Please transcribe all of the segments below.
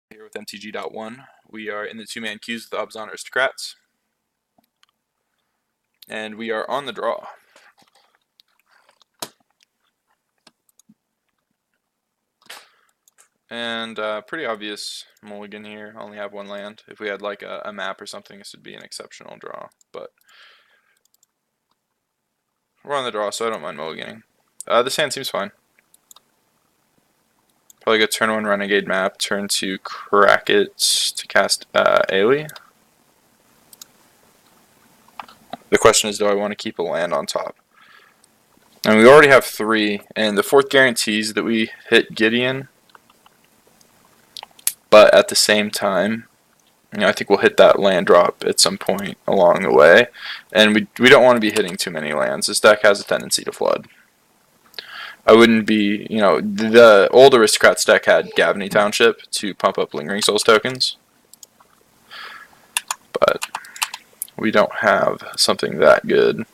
Here with MTG.1. We are in the two-man queues with Abzan Aristocrats. And we are on the draw. And pretty obvious mulligan here. Only have one land. If we had like a map or something, this would be an exceptional draw. But we're on the draw, so I don't mind mulliganing. This hand seems fine. Probably go turn 1 Renegade map, turn 2 crack it to cast Ailey. The question is, do I want to keep a land on top? And we already have 3, and the 4th guarantees that we hit Gideon. But at the same time, I think we'll hit that land drop at some point along the way. And we don't want to be hitting too many lands. This deck has a tendency to flood. I wouldn't be, the old Aristocrats deck had Gavany Township to pump up Lingering Souls tokens. But we don't have something that good.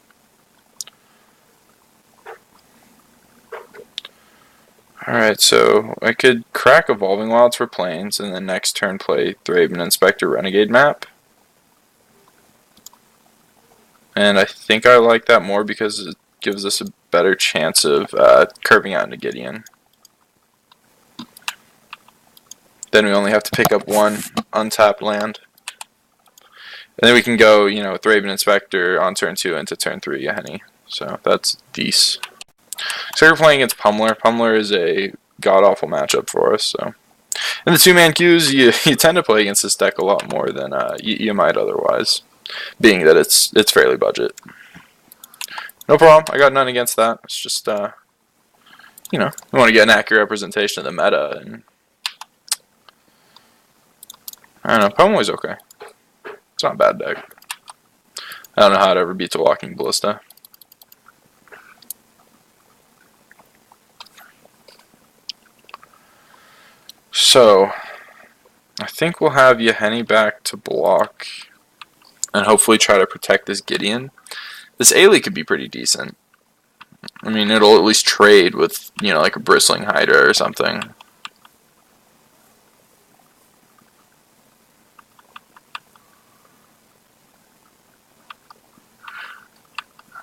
Alright, so I could crack Evolving Wilds for Plains, and then next turn play Thraben Inspector Renegade map. And I think I like that more because it gives us a better chance of curving out into Gideon. Then we only have to pick up one untapped land. And then we can go, Thraben Inspector on turn 2 into turn 3 Yahenni. So that's decent. So we're playing against Pummeler. Pummeler is a god-awful matchup for us. So in the two-man queues, you tend to play against this deck a lot more than you might otherwise, being that it's fairly budget. No problem. I got none against that. It's just, we want to get an accurate representation of the meta. And I don't know. Pummeler's okay. It's not a bad deck. I don't know how it ever beats a Walking Ballista. So, I think we'll have Yahenni back to block and hopefully try to protect this Gideon. This Ailey could be pretty decent. I mean, it'll at least trade with, like a Bristling Hydra or something.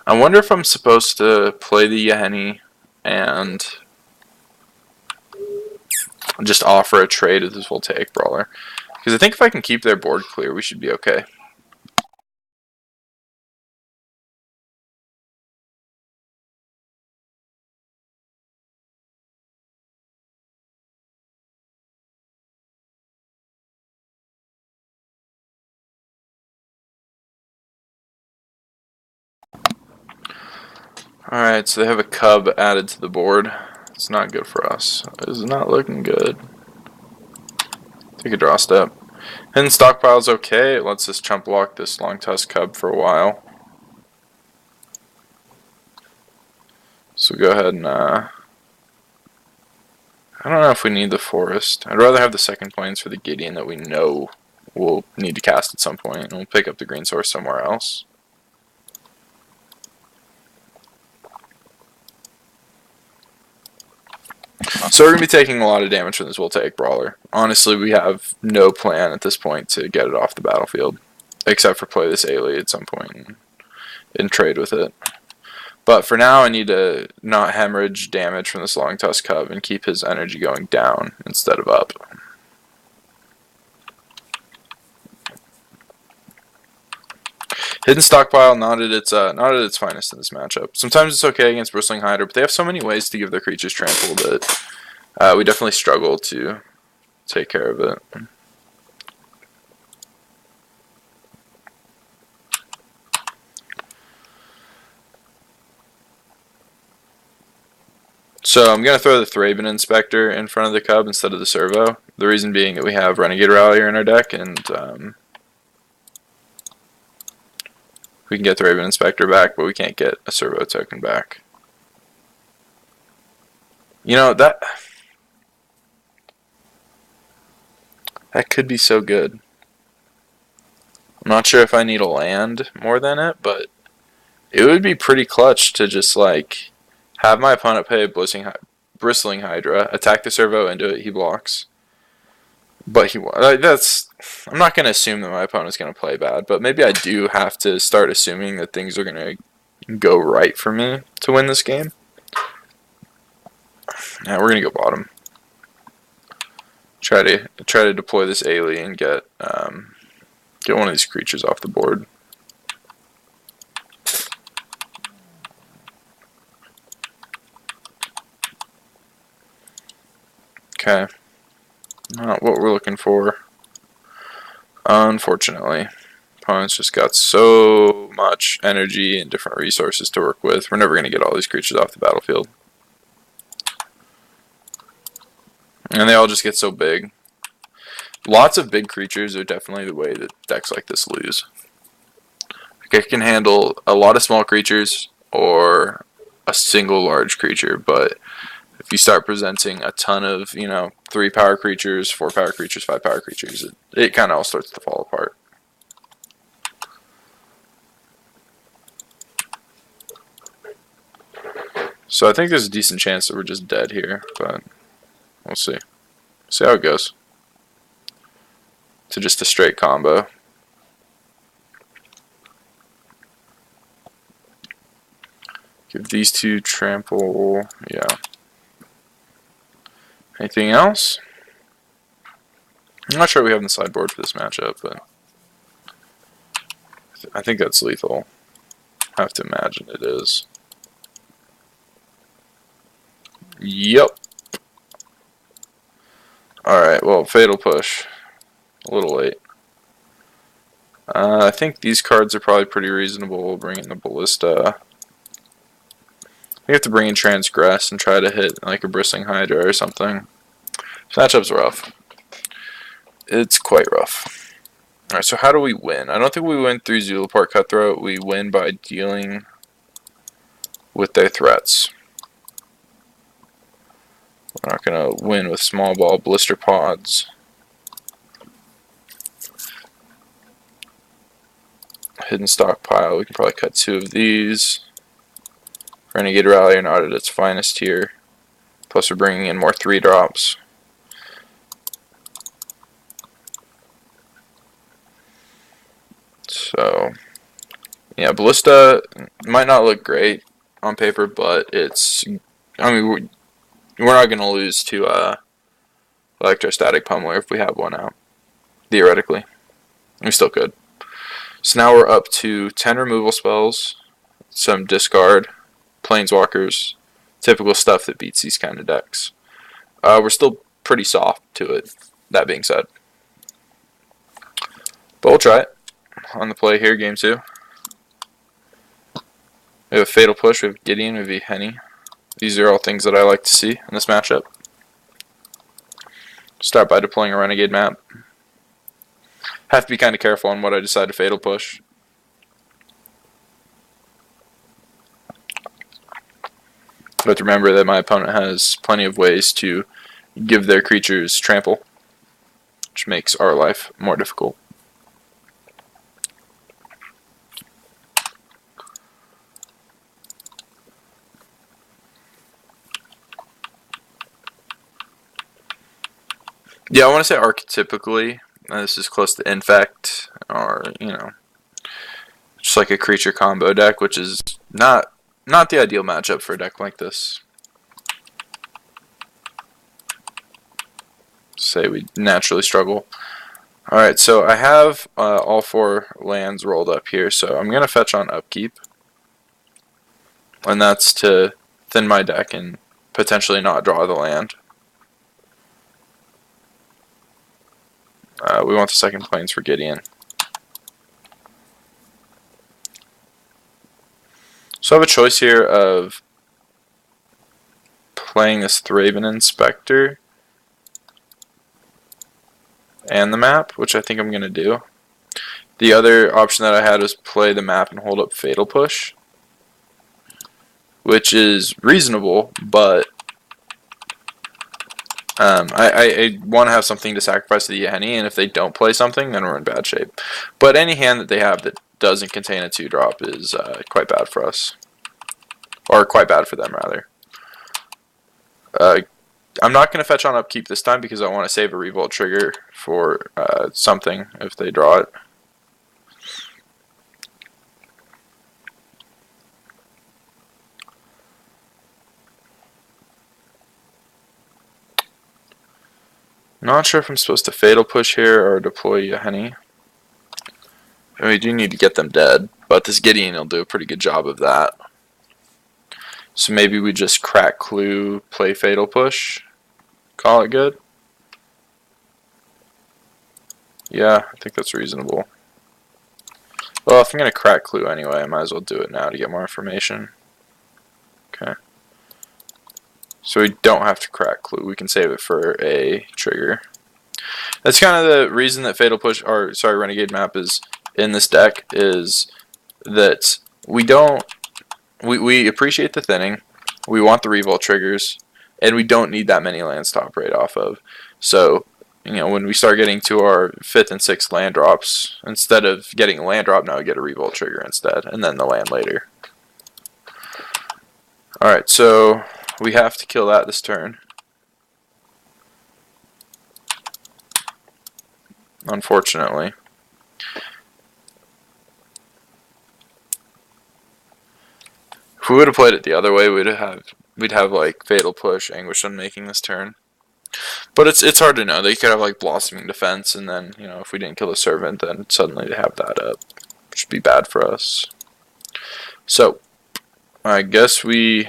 I wonder if I'm supposed to play the Yahenni and just offer a trade with this Voltaic Brawler. Because I think if I can keep their board clear, we should be okay. Alright, so they have a cub added to the board. It's not good for us. It's not looking good. Take a draw step. Hidden Stockpile's okay. It lets us chump block this Long Tusk cub for a while. So go ahead and I don't know if we need the forest. I'd rather have the second plains for the Gideon that we know we'll need to cast at some point, and we'll pick up the green source somewhere else. So we're going to be taking a lot of damage from this Voltaic Brawler. Honestly, we have no plan at this point to get it off the battlefield, except for play this Ailey at some point and trade with it. But for now, I need to not hemorrhage damage from this Long Tusk Cub and keep his energy going down instead of up. Hidden Stockpile not at its finest in this matchup. Sometimes it's okay against Bristling Hydra, but they have so many ways to give their creatures trample that we definitely struggle to take care of it. So I'm going to throw the Thraben Inspector in front of the Cub instead of the Servo. The reason being that we have Renegade Rallier in our deck, and we can get Thraben Inspector back, but we can't get a Servo token back. That could be so good. I'm not sure if I need a land more than it, but it would be pretty clutch to just like have my opponent pay a Bristling Hydra, attack the Servo into it, he blocks. But I'm not going to assume that my opponent's going to play bad, but maybe I do have to start assuming that things are going to go right for me to win this game. Now we're going to go bottom. Try to deploy this Ailey and get one of these creatures off the board. Okay. Not what we're looking for. Unfortunately. Opponents just got so much energy and different resources to work with. We're never going to get all these creatures off the battlefield. And they all just get so big. Lots of big creatures are definitely the way that decks like this lose. Like, it can handle a lot of small creatures or a single large creature, but if you start presenting a ton of, 3 power creatures, 4 power creatures, 5 power creatures, it kind of all starts to fall apart. So I think there's a decent chance that we're just dead here, but we'll see. See how it goes. To just a straight combo. Give these 2 trample. Yeah. Anything else? I'm not sure what we have in the sideboard for this matchup, but I think that's lethal. I have to imagine it is. Yep. Alright, well, Fatal Push. A little late. I think these cards are probably pretty reasonable. We'll bring in the Ballista. We have to bring in Transgress and try to hit like a Bristling Hydra or something. This matchup's rough. It's quite rough. Alright, so how do we win? I don't think we win through Zulaport Cutthroat. We win by dealing with their threats. We're not going to win with Small Ball Blister Pods. Hidden Stockpile. We can probably cut 2 of these. Renegade Rally not at its finest here. Plus we're bringing in more 3-drops. So, yeah, Ballista might not look great on paper, but it's, we're not going to lose to Electrostatic Pummeler if we have one out. Theoretically. We still could. So now we're up to 10 removal spells, some discard, planeswalkers, typical stuff that beats these kind of decks. We're still pretty soft to it, that being said. But we'll try it. On the play here, game 2. We have a Fatal Push, we have Gideon, we have Henny. These are all things that I like to see in this matchup. Start by deploying a Renegade map. Have to be kind of careful on what I decide to Fatal Push. But remember that my opponent has plenty of ways to give their creatures trample, which makes our life more difficult. Yeah, I want to say archetypically, this is close to Infect, or, just like a creature combo deck, which is not the ideal matchup for a deck like this. Say we naturally struggle. Alright, so I have all 4 lands rolled up here, so I'm going to fetch on Upkeep. And that's to thin my deck and potentially not draw the land. We want the second Plains for Gideon. So I have a choice here of playing this Thraben Inspector and the map, which I think I'm going to do. The other option that I had was play the map and hold up Fatal Push, which is reasonable, but I want to have something to sacrifice to the Henny, and if they don't play something, then we're in bad shape. But any hand that they have that doesn't contain a 2-drop is quite bad for us. Or quite bad for them, rather. I'm not going to fetch on upkeep this time because I want to save a revolt trigger for something if they draw it. Not sure if I'm supposed to Fatal Push here or deploy Yahenni. We do need to get them dead, but this Gideon will do a pretty good job of that. So maybe we just crack Clue, play Fatal Push, call it good. Yeah, I think that's reasonable. Well, if I'm going to crack Clue anyway, I might as well do it now to get more information. Okay. So we don't have to crack Clue. We can save it for a trigger. That's kind of the reason that Fatal Push, or sorry, Renegade Map is in this deck, is that we appreciate the thinning, we want the revolt triggers, and we don't need that many lands to operate off of. So, you know, when we start getting to our 5th and 6th land drops, instead of getting a land drop, now we get a revolt trigger instead, and then the land later. Alright, so we have to kill that this turn. Unfortunately. If we would have played it the other way, we'd have like Fatal Push, Anguish Unmaking this turn. But it's hard to know. They could have like Blossoming Defense, and then, you know, if we didn't kill the Servant, then suddenly they have that up, which would be bad for us. So I guess we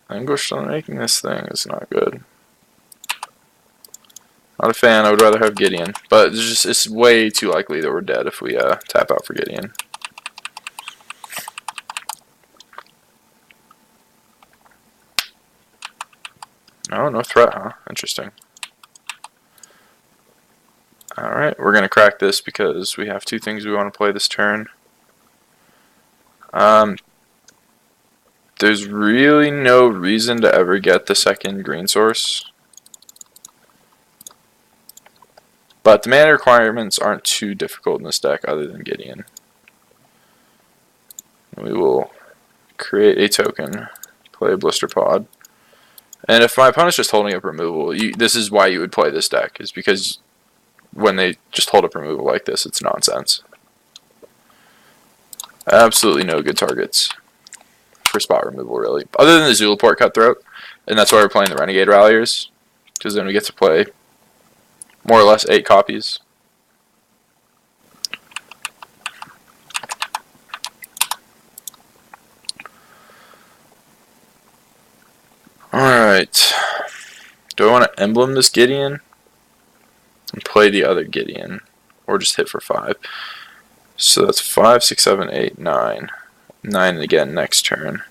Anguish Unmaking this thing is not good. Not a fan. I would rather have Gideon, but it's way too likely that we're dead if we tap out for Gideon. Oh, no threat, huh? Interesting. Alright, we're going to crack this because we have two things we want to play this turn. There's really no reason to ever get the second green source. But the mana requirements aren't too difficult in this deck other than Gideon. We will create a token, play a Blister Pod. And if my opponent's just holding up removal, this is why you would play this deck, is because when they just hold up removal like this, it's nonsense. Absolutely no good targets for spot removal, really. Other than the Zulaport Cutthroat, and that's why we're playing the Renegade Ralliers, because then we get to play more or less 8 copies. Alright. Do I want to emblem this Gideon and play the other Gideon, or just hit for 5? So that's 5, 6, 7, 8, 9. 9 again next turn.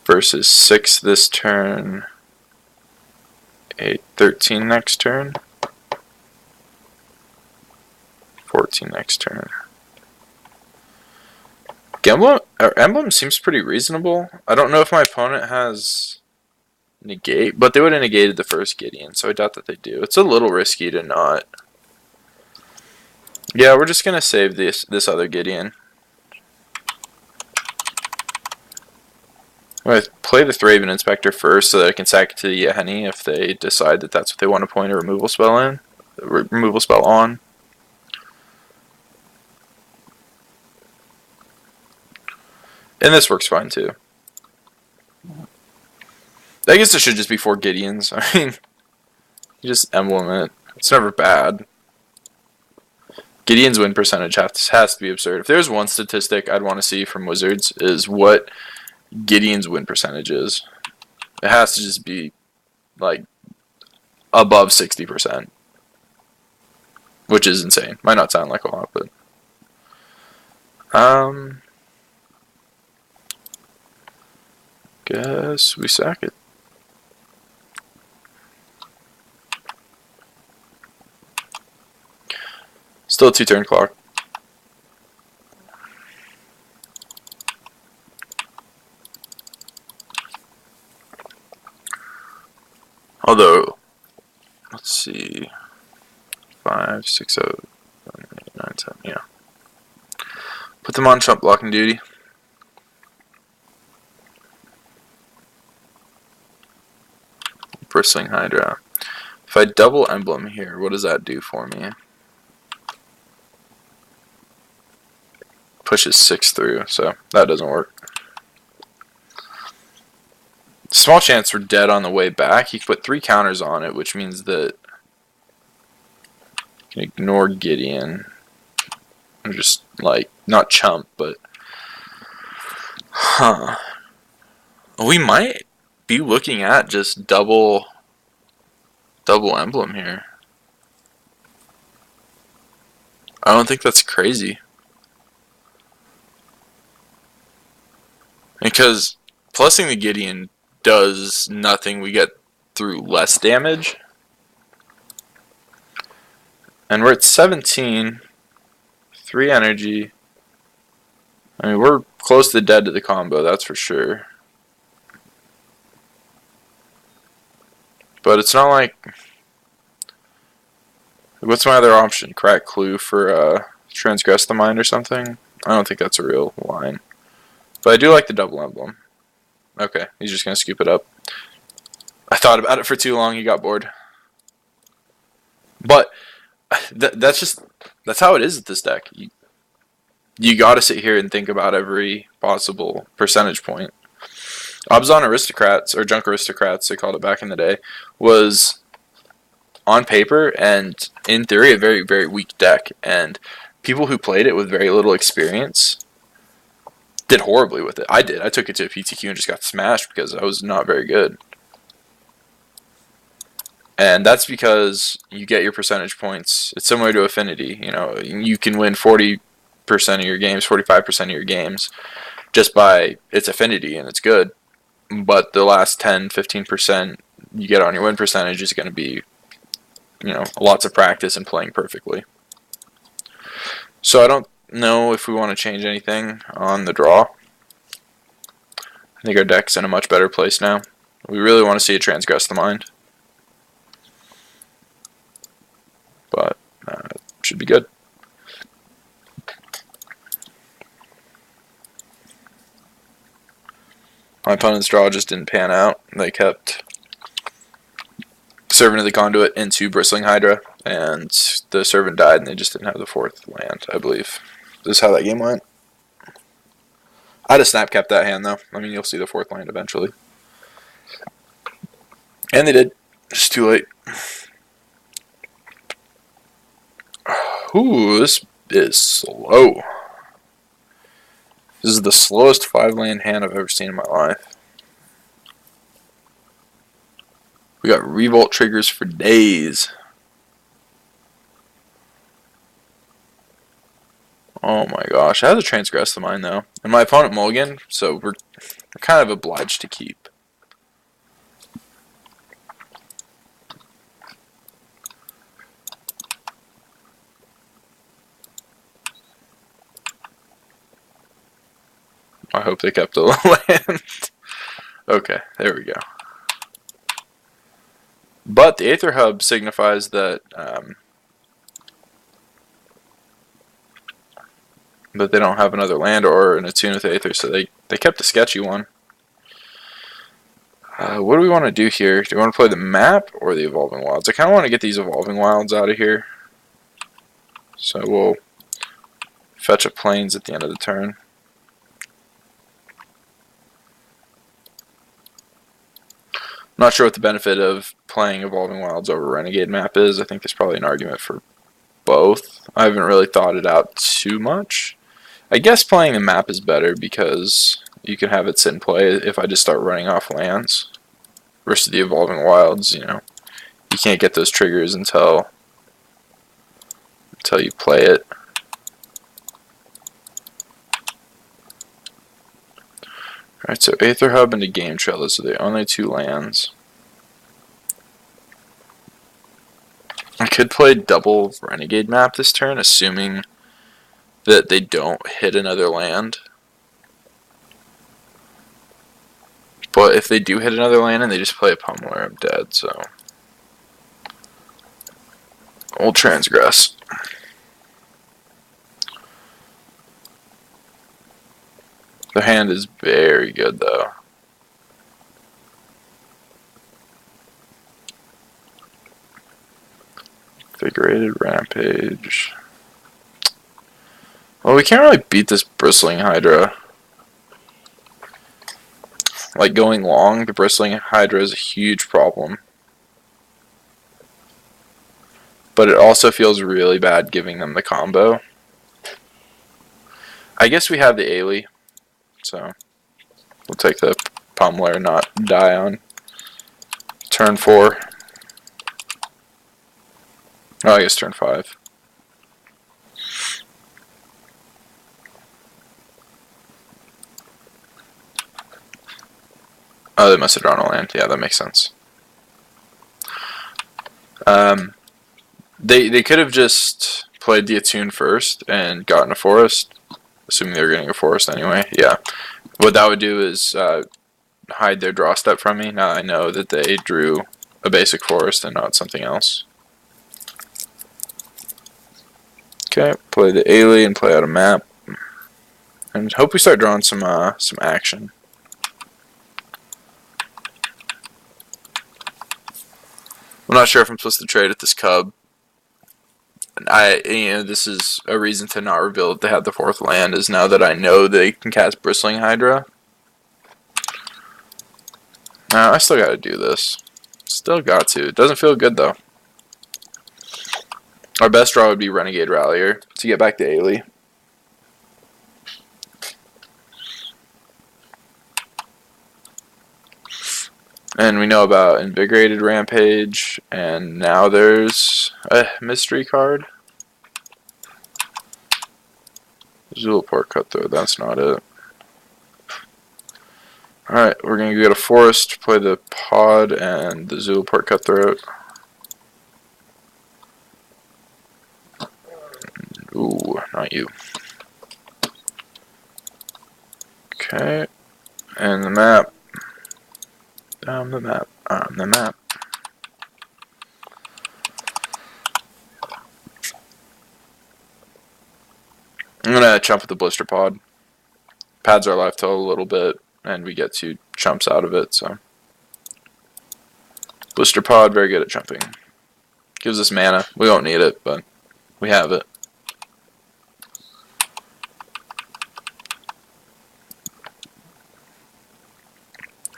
Versus 6 this turn. 8, 13 next turn. 14 next turn. Emblem seems pretty reasonable. I don't know if my opponent has negate, but they would have negated the first Gideon, so I doubt that they do. It's a little risky to not. Yeah, we're just gonna save this other Gideon. I'm gonna play the Thraben Inspector first so that I can sack it to the Yahenni if they decide that that's what they want to point a removal spell on. And this works fine too. I guess it should just be 4 Gideons. I mean, you just emblem it. It's never bad. Gideon's win percentage has to be absurd. If there's one statistic I'd want to see from Wizards, is what Gideon's win percentage is. It has to just be like above 60%, which is insane. Might not sound like a lot, but guess we sack it. Still a 2-turn clock. Although, let's see, 5, 6, 7, 8, 9, 10, yeah. Put them on chump blocking duty. Bristling Hydra. If I double emblem here, what does that do for me? Pushes 6 through, so that doesn't work. Small chance we're dead on the way back. You can put 3 counters on it, which means that you can ignore Gideon. I'm just like, not chump, but we might be looking at just double emblem here. I don't think that's crazy. Because plussing the Gideon does nothing. We get through less damage. And we're at 17. 3 energy. I mean, we're close to dead to the combo, that's for sure. But it's not like... What's my other option? Crack Clue for Transgress the Mind or something? I don't think that's a real line. But I do like the double emblem. Okay, he's just going to scoop it up. I thought about it for too long, he got bored. But that's how it is with this deck. You got to sit here and think about every possible percentage point. Abzan Aristocrats, or Junk Aristocrats, they called it back in the day, was on paper and in theory a very, very weak deck. And people who played it with very little experience did horribly with it. I did. I took it to a PTQ and just got smashed because I was not very good. And that's because you get your percentage points. It's similar to Affinity. You know, you can win 40% of your games, 45% of your games just by its Affinity, and it's good. But the last 10, 15% you get on your win percentage is going to be, you know, lots of practice and playing perfectly. So I don't know if we want to change anything on the draw. I think our deck's in a much better place now. We really want to see it transgress the mind. But it should be good. My opponent's draw just didn't pan out. They kept Servant of the Conduit into Bristling Hydra, and the Servant died, and they just didn't have the 4th land, I believe. This is how that game went. I'd have snap kept that hand, though. I mean, you'll see the 4th land eventually. And they did. Just too late. Ooh, this is slow. This is the slowest 5-land hand I've ever seen in my life. We got Revolt triggers for days. Oh my gosh, I had to transgress the mind though. And my opponent mulligan, so we're kind of obliged to keep. I hope they kept the land. Okay, there we go. But the Aether Hub signifies that that they don't have another land or an attune with Aether, so they kept a sketchy one. What do we want to do here? Do we want to play the map or the Evolving Wilds? I kind of want to get these Evolving Wilds out of here. So we'll fetch a Plains at the end of the turn. I'm not sure what the benefit of playing Evolving Wilds over Renegade map is. I think there's probably an argument for both. I haven't really thought it out too much. I guess playing the map is better because you can have it sit and play if I just start running off lands. Versus the Evolving Wilds, you know, you can't get those triggers until you play it. Alright, so Aether Hub into Game Trail, those are the only 2 lands. I could play double Renegade map this turn, assuming that they don't hit another land. But if they do hit another land and they just play a Pummeler, I'm dead, so we'll transgress. The hand is very good, though. Invigorated Rampage. Well, we can't really beat this Bristling Hydra. Like, going long, the Bristling Hydra is a huge problem. But it also feels really bad giving them the combo. I guess we have the Ailey, so we'll take the Pummeler, not die on turn 4. Oh, I guess turn 5. Oh, they must have drawn a land. Yeah, that makes sense. They could have just played the Attune first and gotten a forest, assuming they were getting a forest anyway. Yeah. What that would do is hide their draw step from me. Now I know that they drew a basic forest and not something else. Okay, play the Ailey and play out a map. And hope we start drawing some action. I'm not sure if I'm supposed to trade at this cub. This is a reason to not reveal if they have the 4th land, is now that I know they can cast Bristling Hydra. I still gotta do this. Still got to. It doesn't feel good though. Our best draw would be Renegade Rallier to get back to Ailey. And we know about Invigorated Rampage, and now there's a mystery card. Zulaport Cutthroat, that's not it. Alright, we're going to get a forest, play the pod and the Zulaport Cutthroat. Ooh, not you. Okay, and the map. The map. The map. I'm gonna chump with the blister pod. Pads our life till a little bit, and we get 2 chumps out of it. So blister pod, very good at chumping. Gives us mana. We won't need it, but we have it.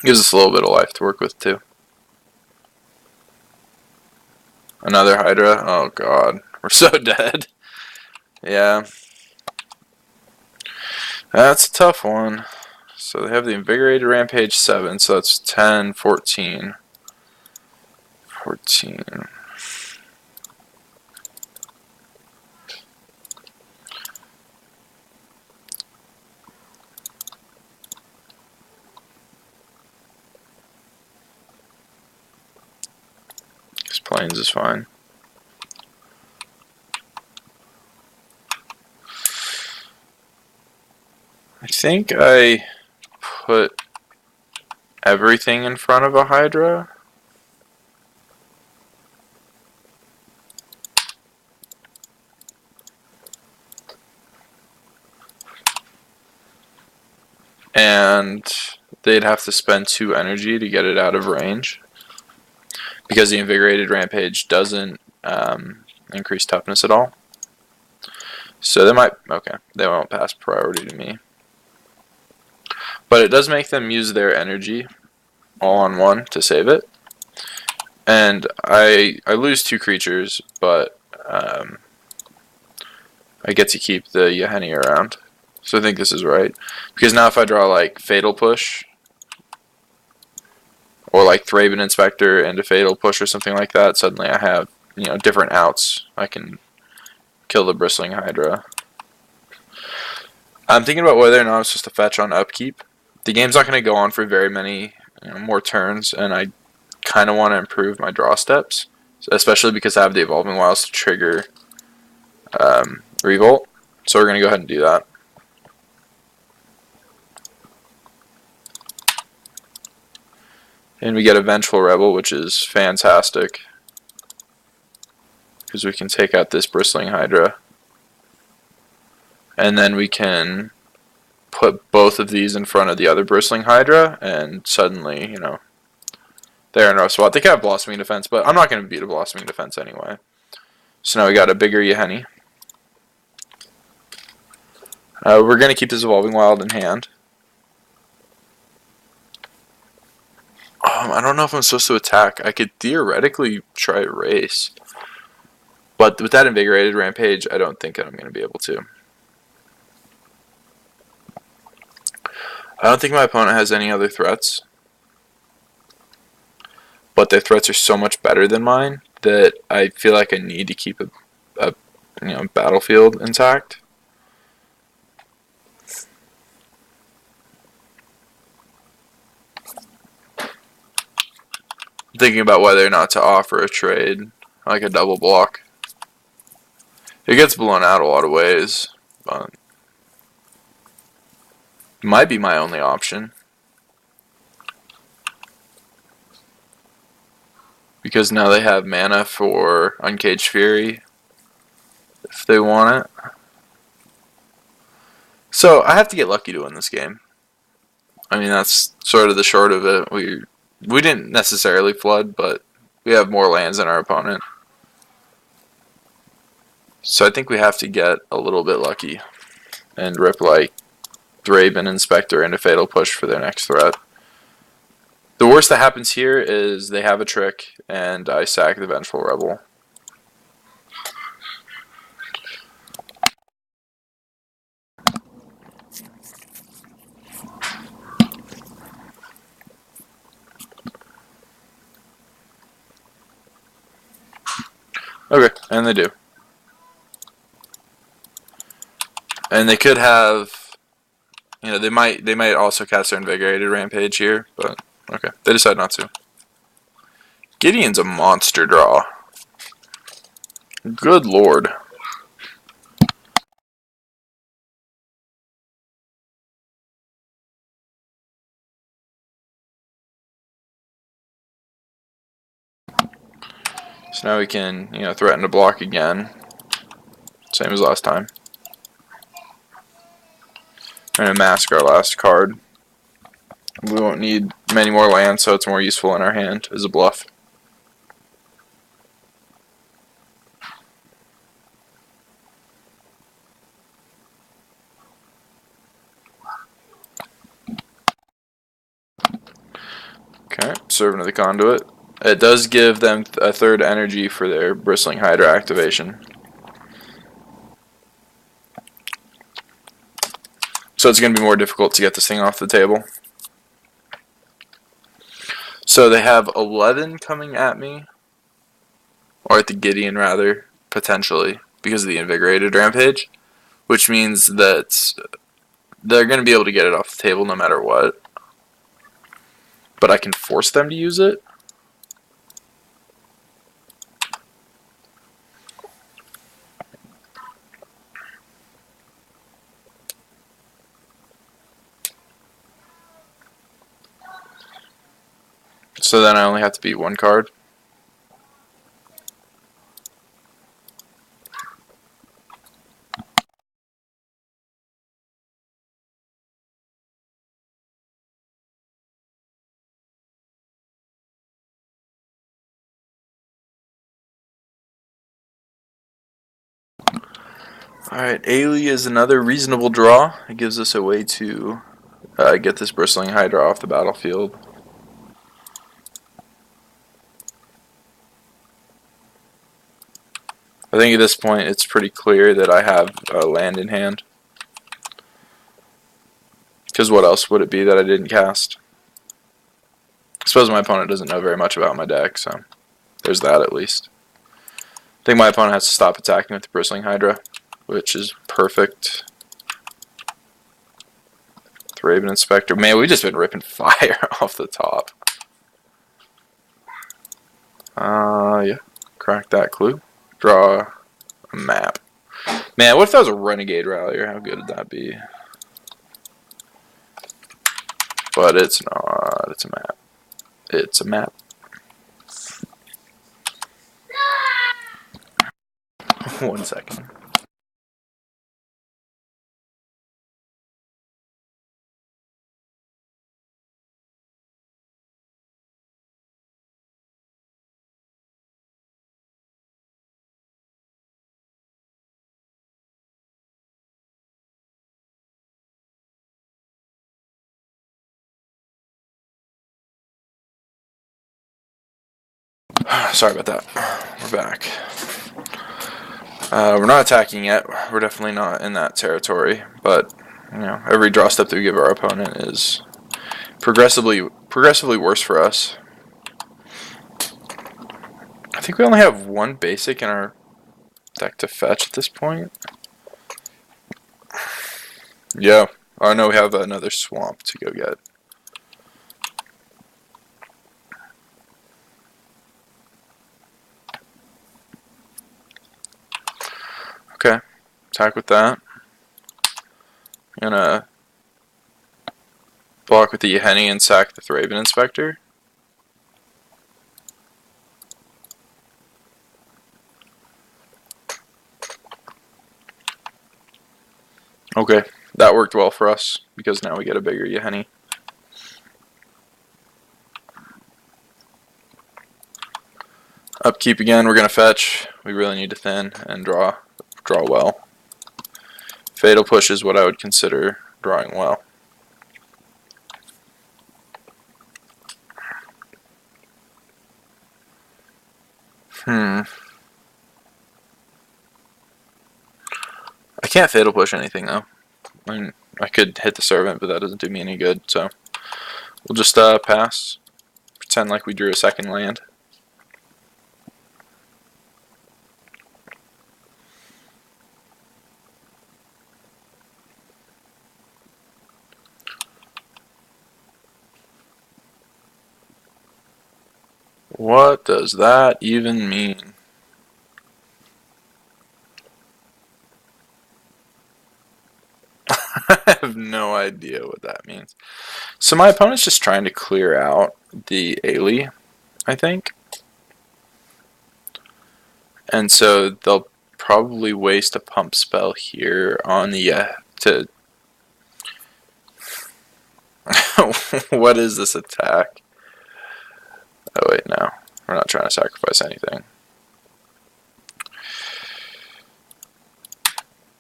Gives us a little bit of life to work with too. Another Hydra. Oh god, we're so dead. Yeah. That's a tough one. So they have the Invigorated Rampage 7, so that's 10, 14. 14. Because planes is fine. I think I put everything in front of a Hydra. And they'd have to spend 2 energy to get it out of range. Because the Invigorated Rampage doesn't increase toughness at all. So they might, okay, they won't pass priority to me. But it does make them use their energy all on 1 to save it. And I lose 2 creatures, but I get to keep the Yahenni around. So I think this is right. Because now if I draw like Fatal Push, or like Thraben Inspector and a Fatal Push or something like that, suddenly I have, different outs. I can kill the Bristling Hydra. I'm thinking about whether or not I'm supposed to fetch on upkeep. The game's not going to go on for very many more turns, and I kind of want to improve my draw steps, especially because I have the Evolving Wilds to trigger Revolt. So we're going to go ahead and do that. And we get a Vengeful Rebel, which is fantastic, because we can take out this Bristling Hydra. And then we can put both of these in front of the other Bristling Hydra, and suddenly, they're in a rough spot. They can have Blossoming Defense, but I'm not going to beat a Blossoming Defense anyway. So now we got a bigger Yeheni. We're going to keep this Evolving Wild in hand. I don't know if I'm supposed to attack. I could theoretically try Race. But with that Invigorated Rampage, I don't think that I'm going to be able to. I don't think my opponent has any other threats. But their threats are so much better than mine that I feel like I need to keep a battlefield intact. Thinking about whether or not to offer a trade, like a double block. It gets blown out a lot of ways, but it might be my only option. Because now they have mana for Uncaged Fury, if they want it. So I have to get lucky to win this game. I mean, that's sort of the short of it. We didn't necessarily flood, but we have more lands than our opponent. So I think we have to get a little bit lucky and rip like Thraben, Inspector, and a Fatal Push for their next threat. The worst that happens here is they have a trick and I sack the Vengeful Rebel. Okay, and they do. And they could have, they might also cast their Invigorated Rampage here, but okay, they decide not to. Gideon's a monster draw. Good lord. So now we can, threaten to block again. Same as last time. We're going to mask our last card. We won't need many more lands, so it's more useful in our hand as a bluff. Okay, Servant of the Conduit. It does give them a third energy for their Bristling Hydra activation. So it's going to be more difficult to get this thing off the table. So they have 11 coming at me. Or at the Gideon, rather, potentially, because of the Invigorated Rampage. Which means that they're going to be able to get it off the table no matter what. But I can force them to use it. So then I only have to beat one card. Alright, Ailey is another reasonable draw. It gives us a way to get this Bristling Hydra off the battlefield. I think at this point it's pretty clear that I have land in hand. Because what else would it be that I didn't cast? I suppose my opponent doesn't know very much about my deck, so there's that at least. I think my opponent has to stop attacking with the Bristling Hydra, which is perfect. Thraben Inspector. Man, we've just been ripping fire off the top. Yeah. Crack that clue. Draw a map. Man, what if that was a Renegade Rallier? How good would that be? But it's not. It's a map. It's a map. One second. Sorry about that. We're back. We're not attacking yet. We're definitely not in that territory. But every draw step that we give our opponent is progressively worse for us. I think we only have one basic in our deck to fetch at this point. Yeah. Oh no, we have another swamp to go get. Okay. Attack with that. Gonna block with the Yahenni and sack the Thraben Inspector. Okay, that worked well for us because now we get a bigger Yahenni. Upkeep again, we're gonna fetch. We really need to thin and draw well. Fatal Push is what I would consider drawing well. I can't Fatal Push anything though. I mean, I could hit the Servant, but that doesn't do me any good, so we'll just pass. Pretend like we drew a second land. What does that even mean? I have no idea what that means. So my opponent's just trying to clear out the Ailey, I think. And so they'll probably waste a pump spell here on the to what is this attack? Oh wait, no. We're not trying to sacrifice anything.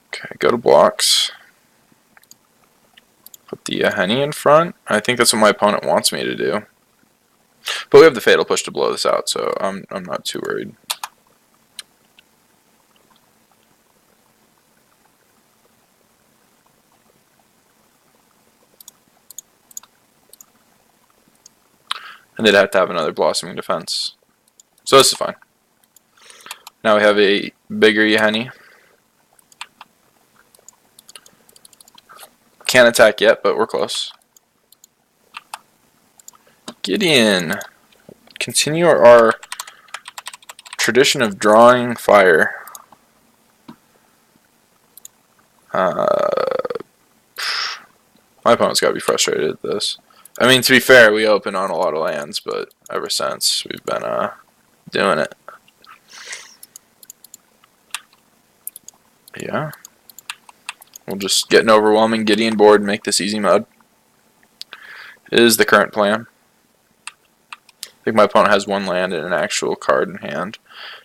Okay, go to blocks. Put the Yahenni in front. I think that's what my opponent wants me to do. But we have the Fatal Push to blow this out, so I'm not too worried. And they'd have to have another Blossoming Defense. So this is fine. Now we have a bigger Yahenni. Can't attack yet, but we're close. Gideon. Continue our tradition of drawing fire. My opponent's got to be frustrated at this. I mean, to be fair, we open on a lot of lands, but ever since, we've been doing it. Yeah. We'll just get an overwhelming Gideon board and make this easy mode. Is the current plan. I think my opponent has one land and an actual card in hand.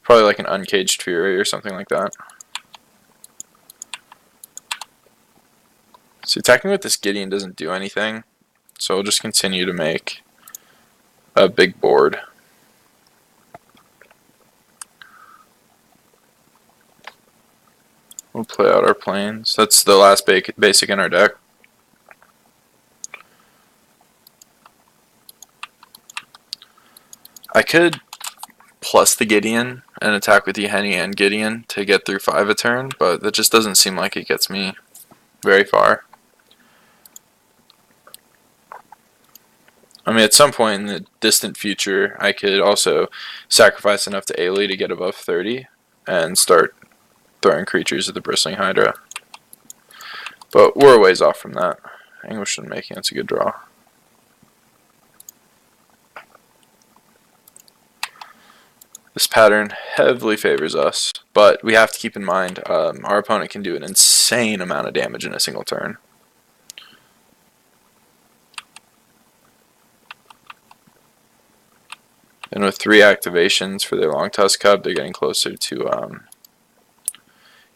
Probably like an Uncaged Fury or something like that. So attacking with this Gideon doesn't do anything. So we'll just continue to make a big board. We'll play out our planes. That's the last basic in our deck. I could plus the Gideon and attack with Yahenni and Gideon to get through 5 a turn, but that just doesn't seem like it gets me very far. I mean, at some point in the distant future, I could also sacrifice enough to Ailey to get above 30 and start throwing creatures at the Bristling Hydra. But we're a ways off from that. Anguish and Making, it's a good draw. This pattern heavily favors us, but we have to keep in mind our opponent can do an insane amount of damage in a single turn. And with 3 activations for their Long Tusk Cub, they're getting closer to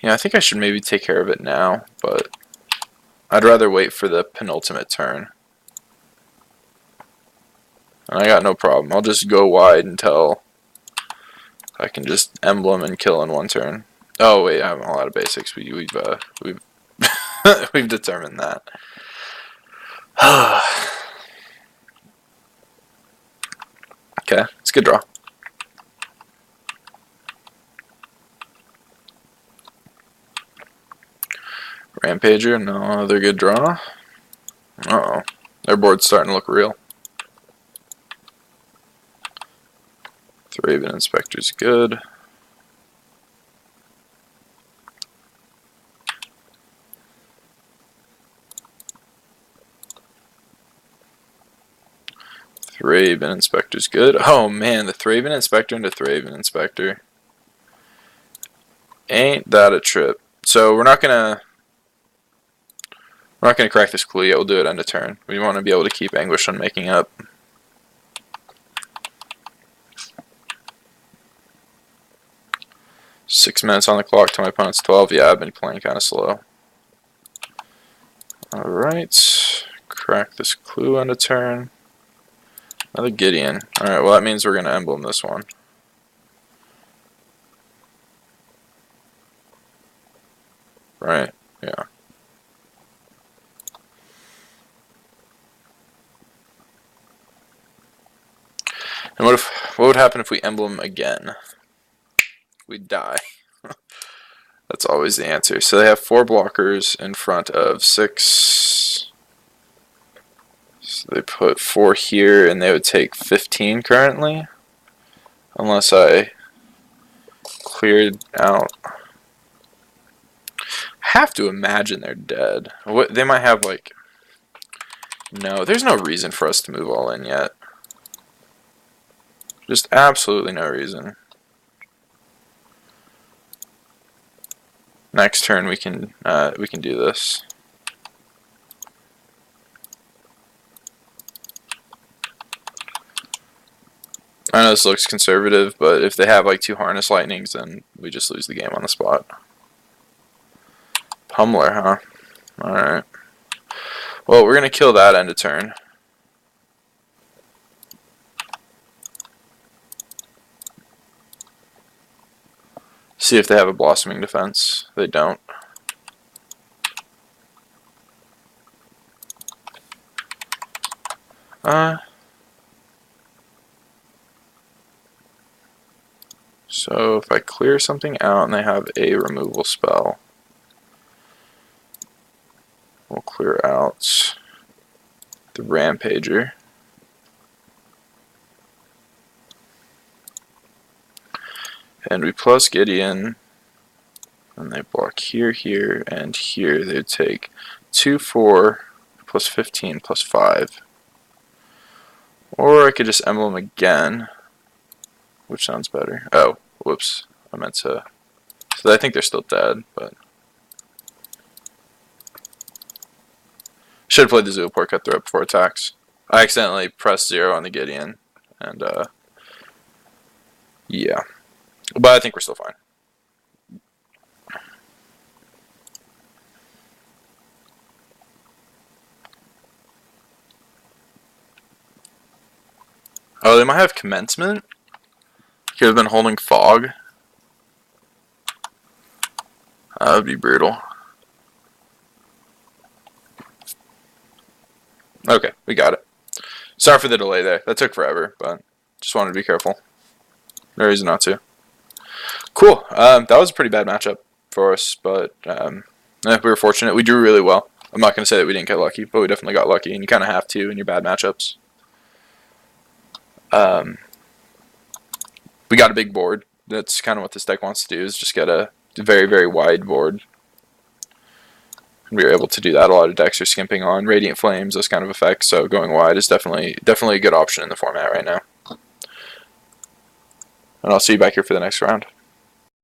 I think I should maybe take care of it now, but I'd rather wait for the penultimate turn. And I got no problem. I'll just go wide until I can just emblem and kill in one turn. Oh wait, I have a lot of basics. We've we've determined that. Okay, it's a good draw. Rampager, another good draw. Uh-oh. Their board's starting to look real. Thraben Inspector's good. Thraben Inspector's good. Oh man, the Thraben Inspector into Thraben Inspector. Ain't that a trip. So we're not gonna crack this clue yet, we'll do it end of turn. We want to be able to keep Anguish on making up. Six minutes on the clock to my opponent's 12. Yeah, I've been playing kind of slow. Alright, crack this clue end of turn. Another Gideon. Alright, well that means we're going to emblem this one. Right, yeah. And what would happen if we emblem again? We'd die. That's always the answer. So they have 4 blockers in front of 6. So they put 4 here, and they would take 15 currently. Unless I cleared out. I have to imagine they're dead. What they might have, like... No, there's no reason for us to move all in yet. Just absolutely no reason. Next turn we can do this. I know this looks conservative, but if they have like 2 Harness Lightnings, then we just lose the game on the spot. Pummeler, huh? Alright. Well, we're gonna kill that end of turn. See if they have a Blossoming Defense. They don't. So if I clear something out and they have a removal spell, we'll clear out the Rampager. And we plus Gideon, and they block here, here, and here. They'd take 2, 4, plus 15, plus 5. Or I could just emblem again, which sounds better. Oh, whoops. I meant to... So I think they're still dead, but... Should have played the Zooport cut through before attacks. I accidentally pressed 0 on the Gideon, and yeah. But I think we're still fine. Oh, they might have Commencement? Could have been holding Fog. That would be brutal. Okay, we got it. Sorry for the delay there. That took forever, but just wanted to be careful. No reason not to. Cool. That was a pretty bad matchup for us, but we were fortunate. We drew really well. I'm not going to say that we didn't get lucky, but we definitely got lucky, and you kind of have to in your bad matchups. We got a big board. That's kind of what this deck wants to do, is just get a very, very wide board. And we were able to do that. A lot of decks are skimping on Radiant Flames, those kind of effects, so going wide is definitely a good option in the format right now. And I'll see you back here for the next round.